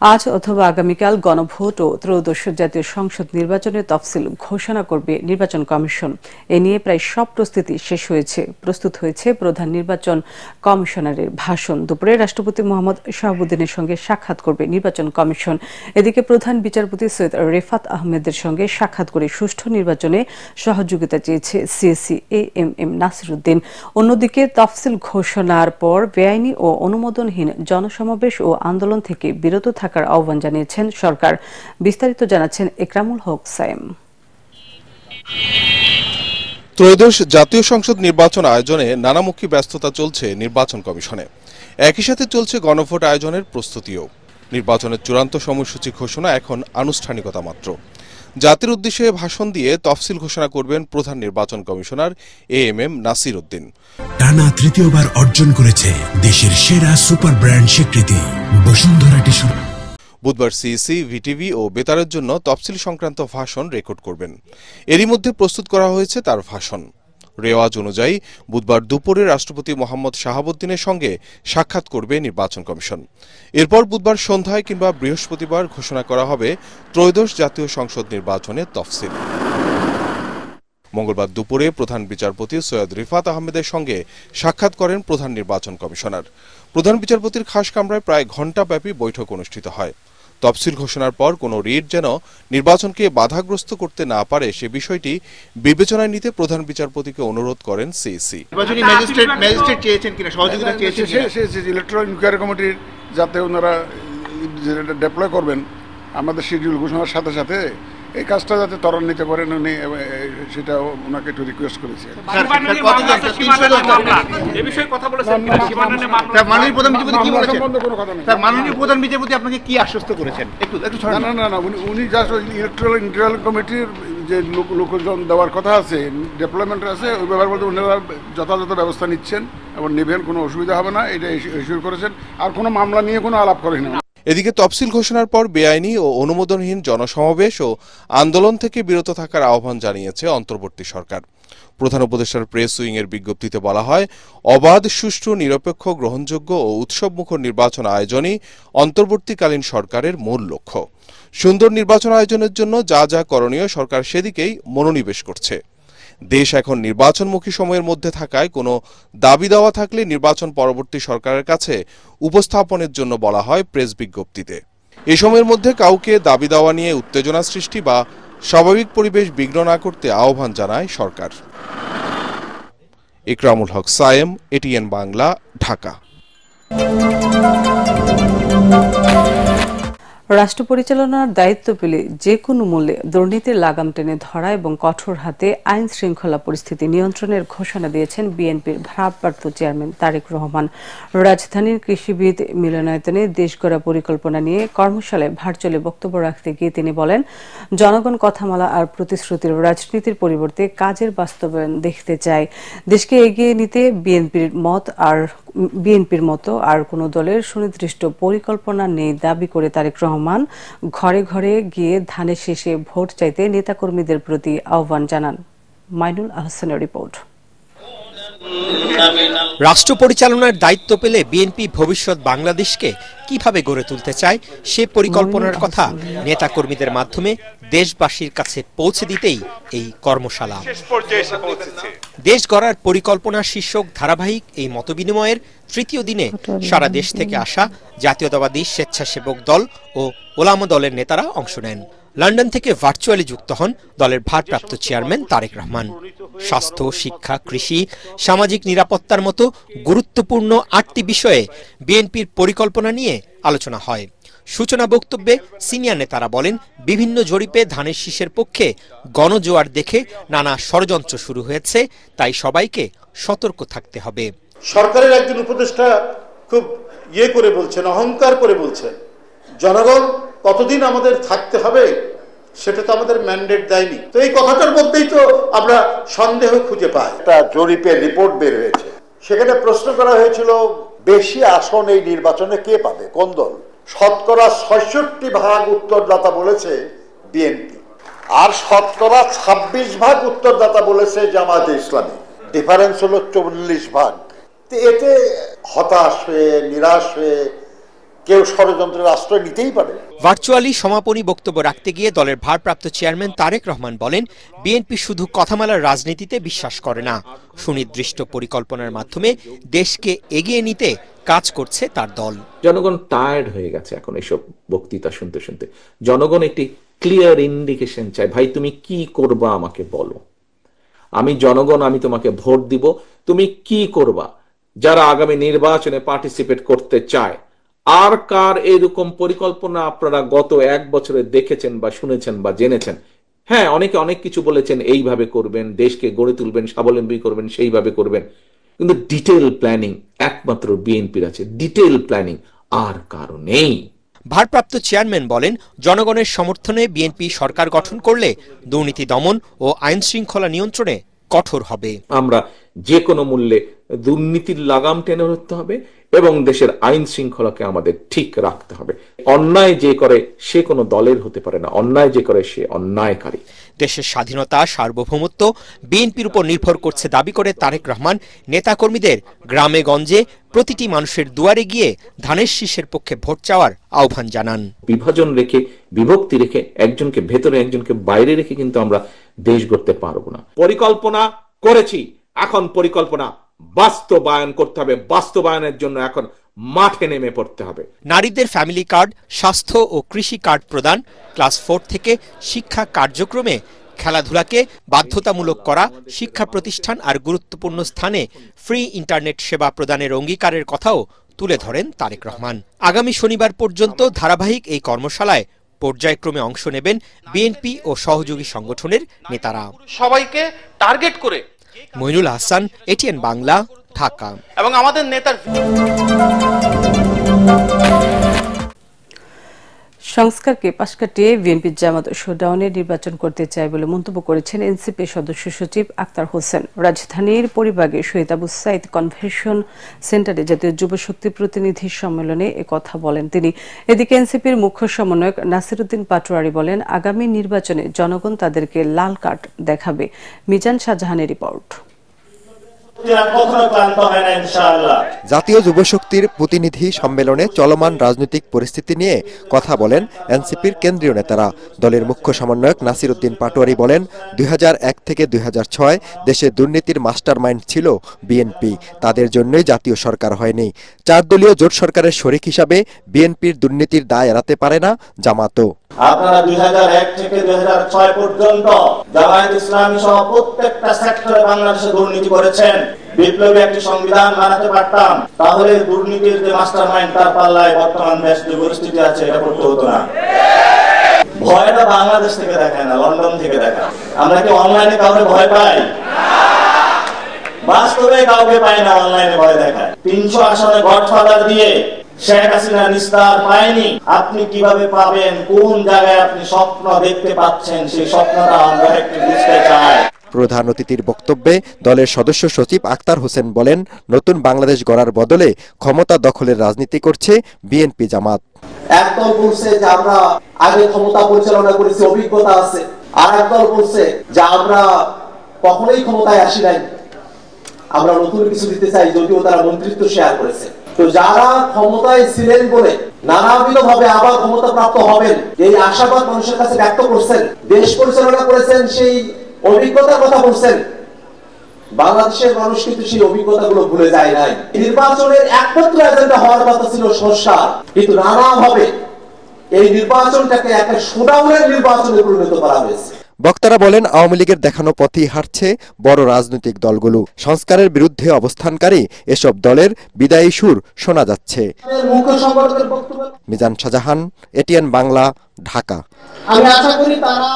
আজ অথবা আগামীকাল গণভোট ও ত্রয়োদশ জাতীয় সংসদ নির্বাচনের তফসিল ঘোষণা করবে নির্বাচন কমিশন। এ নিয়ে প্রায় সব প্রস্তুতি শেষ হয়েছে। প্রস্তুত হয়েছে প্রধান নির্বাচন কমিশনারের ভাষণ। দুপুরে রাষ্ট্রপতি মোহাম্মদ শাহাবুদ্দিনের সঙ্গে সাক্ষাৎ করবে নির্বাচন কমিশন। এদিকে প্রধান বিচারপতি সৈয়দ রেফাত আহমেদের সঙ্গে সাক্ষাৎ করে সুষ্ঠু নির্বাচনে সহযোগিতা চেয়েছে সিএসি এএমএম নাসিরউদ্দিন। অন্যদিকে তফসিল ঘোষণার পর বেআইনি ও অনুমোদনহীন জনসমাবেশ ও আন্দোলন থেকে বিরত থাকার আহ্বান জানিয়েছেন সরকার। বিস্তারিত জানাচ্ছেন একরামুল হক সায়েম। ত্রয়োদশ জাতীয় সংসদ নির্বাচন আয়োজনে নানামুখী ব্যস্ততা চলছে নির্বাচন কমিশনে। একই সাথে চলছে গণভোট আয়োজনের প্রস্তুতিও। নির্বাচনের চূড়ান্ত সময়সূচি ঘোষণা এখন আনুষ্ঠানিকতা মাত্র। জাতির উদ্দেশ্যে ভাষণ দিয়ে তফসিল ঘোষণা করবেন প্রধান নির্বাচন কমিশনার এএমএম নাসিরউদ্দিন। টানা তৃতীয়বার অর্জন করেছে দেশের সেরা সুপার ব্র্যান্ড স্বীকৃতি বসুন্ধরা টিস্যু। বুধবার সিইসি, ভিটিভি ও বেতারের জন্য তফসিল সংক্রান্ত ভাষণ রেকর্ড করবেন। এরই মধ্যে প্রস্তুত করা হয়েছে তার ভাষণ। রেওয়াজ অনুযায়ী বুধবার দুপুরে রাষ্ট্রপতি মোহাম্মদ শাহাবুদ্দিনের সঙ্গে সাক্ষাৎ করবে নির্বাচন কমিশন। এরপর বুধবার সন্ধ্যায় কিংবা বৃহস্পতিবার ঘোষণা করা হবে ত্রয়োদশ জাতীয় সংসদ নির্বাচনের তফসিল। মঙ্গলবার দুপুরে প্রধান বিচারপতি সৈয়দ রেফাত আহমেদের সঙ্গে সাক্ষাৎ করেন প্রধান নির্বাচন কমিশনার। প্রধান বিচারপতির খাস কামরায় প্রায় ঘণ্টাব্যাপী বৈঠক অনুষ্ঠিত হয়। তফসিল ঘোষণার পর কোনো রিট যেন নির্বাচনকে বাধাগ্রস্ত করতে না পারে সে বিষয়টি বিবেচনায় নিতে প্রধান বিচারপতিকে অনুরোধ করেন সিইসি। ইলেকট্রাল ইনকোয়ারি কমিটির যাতে ওনারা ডেপ্লয় করবেন আমাদের শিডিউল ঘোষণার সাথে সাথে এই কাজটা যাতে ত্বরান্বিত করেন উনি সেটা ওনাকে একটু রিকোয়েস্ট করেছে। মাননীয় প্রধান বিচারপতি আপনাকে কি আশ্বস্ত করেছেন? না উনি জাস্ট ইলেকট্রাল কমিটির যে লোকজন দেওয়ার কথা আছে, ডেভেলপমেন্ট আছে, ওই ব্যাপার বলতে ওনারা যথাযথ ব্যবস্থা নিচ্ছেন এবং নেবেন, কোনো অসুবিধা হবে না, এটা ইস্যুর করেছেন। আর কোনো মামলা নিয়ে কোনো আলাপ করেন না। এদিকে তফসিল ঘোষণার পর বেআইনি ও অনুমোদনহীন জনসমাবেশ ও আন্দোলন থেকে বিরত থাকার আহ্বান জানিয়েছে অন্তর্বর্তী সরকার। প্রধান উপদেষ্টার প্রেস উইং এর বিজ্ঞপ্তিতে বলা হয়, অবাধ, সুষ্ঠু, নিরপেক্ষ, গ্রহণযোগ্য ও উৎসবমুখর নির্বাচন আয়োজনই অন্তর্বর্তীকালীন সরকারের মূল লক্ষ্য। সুন্দর নির্বাচন আয়োজনের জন্য যা যা করণীয় সরকার সেদিকেই মনোনিবেশ করছে। দেশ এখন নির্বাচনমুখী সময়ের মধ্যে থাকায় কোনো দাবি দেওয়া থাকলে নির্বাচন পরবর্তী সরকারের কাছে উপস্থাপনের জন্য বলা হয় প্রেস বিজ্ঞপ্তিতে। এ সময়ের মধ্যে কাউকে দাবি দেওয়া নিয়ে উত্তেজনা সৃষ্টি বা স্বাভাবিক পরিবেশ বিঘ্ন না করতে আহ্বান জানায় সরকার। একরামুল হক সায়েম, এটিএন বাংলা, ঢাকা। রাষ্ট্র পরিচালনার দায়িত্ব পেলে যে কোনো মূল্যে দুর্নীতির লাগাম টেনে ধরা এবং কঠোর হাতে আইন শৃঙ্খলা পরিস্থিতি নিয়ন্ত্রণের ঘোষণা দিয়েছেন বিএনপির ভারপ্রাপ্ত চেয়ারম্যান তারেক রহমান। রাজধানীর কৃষিবিদ মিলনায়তনে দেশ গড়া পরিকল্পনা নিয়ে কর্মশালায় ভার্চুয়ালি বক্তব্য রাখতে গিয়ে তিনি বলেন, জনগণ কথামালা আর প্রতিশ্রুতির রাজনীতির পরিবর্তে কাজের বাস্তবায়ন দেখতে চায়। দেশকে এগিয়ে নিতে বিএনপির মতো আর কোনো দলের সুনির্দিষ্ট পরিকল্পনা নেই দাবি করে তারেক রহমান ঘরে ঘরে গিয়ে ধানের শেষে ভোট চাইতে নেতাকর্মীদের প্রতি আহ্বান জানান। মাইনুল আহসানের রিপোর্ট। রাষ্ট্র পরিচালনার দায়িত্ব পেলে বিএনপি ভবিষ্যৎ বাংলাদেশকে কিভাবে গড়ে তুলতে চায় সে পরিকল্পনার কথা নেতাকর্মীদের মাধ্যমে দেশবাসীর কাছে পৌঁছে দিতেই এই কর্মশালা। দেশ গড়ার পরিকল্পনা শীর্ষক ধারাবাহিক এই মতবিনিময়ের তৃতীয় দিনে সারা দেশ থেকে আসা জাতীয়তাবাদী স্বেচ্ছাসেবক দল ও ওলামা দলের নেতারা অংশ নেন। লন্ডন থেকে ভার্চুয়ালি যুক্ত হন দলের ভারপ্রাপ্ত চেয়ারম্যান তারেক রহমান। স্বাস্থ্য, শিক্ষা, কৃষি, সামাজিক নিরাপত্তার মতো গুরুত্বপূর্ণ 8টি বিষয়ে বিএনপির পরিকল্পনা নিয়ে আলোচনা হয়। সূচনা বক্তব্যে সিনিয়র নেতারা বলেন, বিভিন্ন জরিপে ধানের শীষের পক্ষে গণজোয়ার দেখে নানা ষড়যন্ত্র শুরু হয়েছে, তাই সবাইকে সতর্ক থাকতে হবে। সরকারের একজন উপদেষ্টা খুব করে বলছেন, অহংকার করে বলছেন, জনগণ কতদিন আমাদের থাকতে হবে সেটা তো আমাদের ম্যান্ডেট দেয়নি। তো এই কথাটার মধ্যেই তো আমরা সন্দেহ খুঁজে পাই। একটা জরিপের রিপোর্ট বের হয়েছে, সেখানে প্রশ্ন করা হয়েছিল বেশি আসন এই নির্বাচনে কে পাবে, কোন দল। শতকরা 66% উত্তরদাতা বলেছে বিএনপি, আর শতকরা 26% উত্তরদাতা বলেছে জামায়াতে ইসলামী। ডিফারেন্স হলো 40%। এতে হতাশ হয়ে, নিরাশ হয়ে কেউ ষড়যন্ত্রের আশ্রয় নিতেই পারে। ভার্চুয়ালি সমাপনী বক্তব্য রাখতে গিয়ে দলের ভারপ্রাপ্ত চেয়ারম্যান তারেক রহমান বলেন, বিএনপি শুধু কথামালার রাজনীতিতে বিশ্বাস করে না, সুনির্দিষ্ট পরিকল্পনার মাধ্যমে দেশকে এগিয়ে নিতে কাজ করছে তার দল। জনগণ টায়ার্ড হয়ে গেছে এখন এইসব বক্তৃতা শুনতে শুনতে। জনগণ একটি ক্লিয়ার ইন্ডিকেশন চায়, ভাই তুমি কি করবা আমাকে বলো। আমি জনগণ, আমি তোমাকে ভোট দিব, তুমি কি করবা। যারা আগামী নির্বাচনে পার্টিসিপেট করতে চায়, আর কার এরকম পরিকল্পনা আপনারা গত 1 বছরে দেখেছেন বা শুনেছেন বা জেনেছেন? হ্যাঁ, অনেকে অনেক কিছু বলেছেন, এইভাবে করবেন, দেশকে গড়ে তুলবেন, স্বাবলম্বী করবেন, সেইভাবে করবেন, কিন্তু ডিটেইল প্ল্যানিং একমাত্র বিএনপির আছে। ডিটেইল প্ল্যানিং আর কারো নেই। ভারপ্রাপ্ত চেয়ারম্যান বলেন, জনগণের সমর্থনে বিএনপি সরকার গঠন করলে দুর্নীতি দমন ও আইন শৃঙ্খলা নিয়ন্ত্রণে কঠোর হবে। আমরা যে কোনো মূল্যে দুর্নীতির লাগাম টেনে ধরতে হবে এবং দেশের আইন শৃঙ্খলাকে আমাদের ঠিক রাখতে হবে। অন্যায় যে করে সে কোনো দলের হতে পারে না, অন্যায় যে করে সে অন্যায়কারী। দেশের স্বাধীনতা, সার্বভৌমত্ব বিএনপির উপর নির্ভর করছে দাবি করে তারেক রহমান নেতাকর্মীদের গ্রামে গঞ্জে প্রতিটি মানুষের দুয়ারে গিয়ে ধানের শীষের পক্ষে ভোট চাওয়ার আহ্বান জানান। বিভাজন রেখে, বিভক্তি রেখে, একজনকে ভেতরে একজনকে বাইরে রেখে কিন্তু আমরা দেশ গড়তে পারবো না। পরিকল্পনা করেছি, এখন পরিকল্পনা বাস্তবায়ন করতে হবে। বাস্তবায়নের জন্য এখন মাঠে নেমে পড়তে হবে। নারীদের ফ্যামিলি কার্ড, স্বাস্থ্য ও কৃষি কার্ড প্রদান, ক্লাস 4 থেকে শিক্ষা কার্যক্রমে খেলাধুলাকে বাধ্যতামূলক করা, শিক্ষা প্রতিষ্ঠান আর গুরুত্বপূর্ণ স্থানে ফ্রি ইন্টারনেট সেবা প্রদানের অঙ্গীকারের কথাও তুলে ধরেন তারেক রহমান। আগামী শনিবার পর্যন্ত ধারাবাহিক এই কর্মশালায় পর্যায়ক্রমে অংশ নেবেন বিএনপি ও সহযোগী সংগঠনের নেতারা। সবাইকে টার্গেট করে মইনুল হাসান, এটিএন বাংলা, ঢাকা। এবং আমাদের নেতার সংস্কারকে পাশ কাটিয়ে বিএনপি জামাত শোডাউনে নির্বাচন করতে চায় বলে মন্তব্য করেছেন এনসিপি সদস্য সচিব আক্তার হোসেন। রাজধানীর পরিবাগে শহীদ আবু সাইদ কনভেনশন সেন্টারে জাতীয় যুব শক্তি প্রতিনিধি সম্মেলনে একথা বলেন তিনি। এদিকে এনসিপির মুখ্য সমন্বয়ক নাসিরউদ্দিন পাটোয়ারি বলেন, আগামী নির্বাচনে জনগণ তাদেরকে লাল কার্ড দেখাবে। মিজান শাহজাহানের রিপোর্ট। জাতীয় যুবশক্তির প্রতিনিধি সম্মেলনে চলমান রাজনৈতিক পরিস্থিতি নিয়ে কথা বলেন এনসিপির কেন্দ্রীয় নেতারা। দলের মুখ্য সমন্বয়ক নাসিরউদ্দিন পাটোয়ারি বলেন, 2001 থেকে 2006 দেশে দুর্নীতির মাস্টারমাইন্ড ছিল বিএনপি, তাদের জন্যই জাতীয় সরকার হয়নি। 4 দলীয় জোট সরকারের শরিক হিসাবে বিএনপির দুর্নীতির দায় এড়াতে পারে না জামাতও। আপনারা 2001 থেকে 2006 পর্যন্ত জামায়াত ইসলামী সহ প্রত্যেকটা সেক্টরে বাংলাদেশে দুর্নীতি করেছেন। বিপ্লবী একটি সংবিধান বানাতে পারতাম, তাহলে দুর্নীতির যে মাস্টারমাইন্ড তার পাল্লায় বর্তমান দেশ যে পরিস্থিতি আছে এটা করতে হতো না। ভয়টা বাংলাদেশ থেকে দেখায় না, লন্ডন থেকে দেখায়। আমরা কি অনলাইনে কাউকে ভয় পাই? বাস্তবে কাউকে পাই না, অনলাইনে ভয় দেখায়। 300 আসনে গডফাদার দিয়ে শেখ হাসিনা নিস্তার পায়নি। আপনি কিভাবে পাবেন? কোন জায়গায় আপনি স্বপ্ন দেখতে পাচ্ছেন? সেই স্বপ্নটা আমরা একটু বুঝতে চাই। প্রধান অতিথির বক্তব্যে দলের সদস্য সচিব আক্তার হোসেন বলেন, নতুন বাংলাদেশ গড়ার বদলে ক্ষমতা দখলের রাজনীতি করছে বিএনপি জামাত। একদল বলছে যে আমরা আগে ক্ষমতা পরিচালনা করেছি, অভিজ্ঞতা আছে, আর একদল বলছে যে আমরা কখনোই ক্ষমতায় আসি নাই, আমরা নতুন কিছু দিতে চাই, যদিও তারা মন্ত্রিত্ব শেয়ার করেছে। তো যারা ক্ষমতায় ছিলেন বলে নানাবিধ ভাবে আবার ক্ষমতা প্রাপ্ত হবেন এই আশাবাদ মানুষের কাছে ব্যক্ত করছেন, দেশ পরিচালনা করেছেন, সেই অভিজ্ঞতার কথা বলছেন, বাংলাদেশের মানুষ কিন্তু সেই অভিজ্ঞতাগুলো ভুলে যায় নাই। নির্বাচনের একমাত্র এজেন্ডা হওয়ার কথা ছিল সংস্কার, কিন্তু নানাভাবে এই নির্বাচনটাকে একটা শোডাউনের নির্বাচনে পরিণত করা হয়েছে। বক্তারা বলেন, আওয়ামী লীগের দেখানো পথেই হাঁটছে বড় রাজনৈতিক দলগুলো। সংস্কারের বিরুদ্ধে অবস্থানকারী এসব দলের বিদায়ী সুর শোনা যাচ্ছে। মুখ্য মিজান শাহজাহান, এটিএন বাংলা, ঢাকা। আমি আশা করি তারা